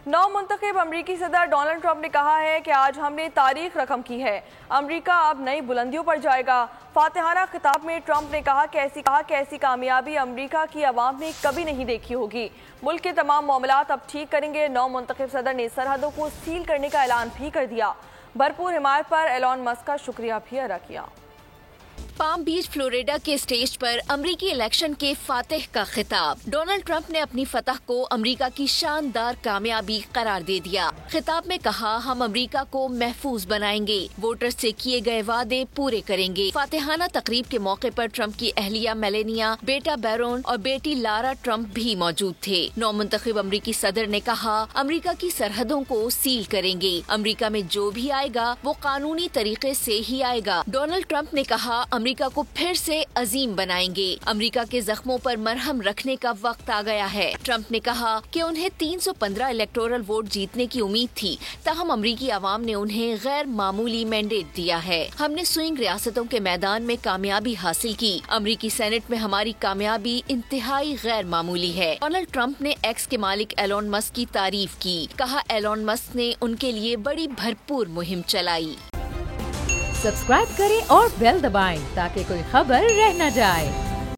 نو منتخب امریکی صدر ڈونلڈ ٹرمپ نے کہا ہے کہ آج ہم نے تاریخ رقم کی ہے، امریکہ اب نئی بلندیوں پر جائے گا۔ فاتحانہ خطاب میں ٹرمپ نے کہا کہ ایسی کامیابی امریکہ کی عوام نے کبھی نہیں دیکھی ہوگی۔ ملک کے تمام معاملات اب ٹھیک کریں گے۔ نو منتخب صدر نے سرحدوں کو سیل کرنے کا اعلان بھی کر دیا۔ بھرپور حمایت پر ایلون مسک کا شکریہ بھی ادا کیا۔ پام بیچ فلوریڈا کے اسٹیج پر امریکی الیکشن کے فاتح کا خطاب۔ ڈونلڈ ٹرمپ نے اپنی فتح کو امریکہ کی شاندار کامیابی قرار دے دیا۔ خطاب میں کہا، ہم امریکہ کو محفوظ بنائیں گے، ووٹر سے کیے گئے وعدے پورے کریں گے۔ فاتحانہ تقریب کے موقع پر ٹرمپ کی اہلیہ میلینیا، بیٹا بیرون اور بیٹی لارا ٹرمپ بھی موجود تھے۔ نو منتخب امریکی صدر نے کہا، امریکہ کی سرحدوں کو سیل کریں گے، امریکہ میں جو بھی آئے گا وہ قانونی طریقے سے ہی آئے گا۔ ڈونلڈ ٹرمپ نے کہا، امریکہ کو پھر سے عظیم بنائیں گے، امریکہ کے زخموں پر مرہم رکھنے کا وقت آ گیا ہے۔ ٹرمپ نے کہا کہ انہیں 315 الیکٹورل ووٹ جیتنے کی امید تھی، تاہم امریکی عوام نے انہیں غیر معمولی مینڈیٹ دیا ہے۔ ہم نے سوئنگ ریاستوں کے میدان میں کامیابی حاصل کی، امریکی سینٹ میں ہماری کامیابی انتہائی غیر معمولی ہے۔ ڈونلڈ ٹرمپ نے ایکس کے مالک ایلون مسک کی تعریف کی، کہا ایلون مسک نے ان کے لیے بڑی بھرپور مہم چلائی۔ سبسکرائب کریں اور بیل دبائیں تاکہ کوئی خبر رہ نہ جائے۔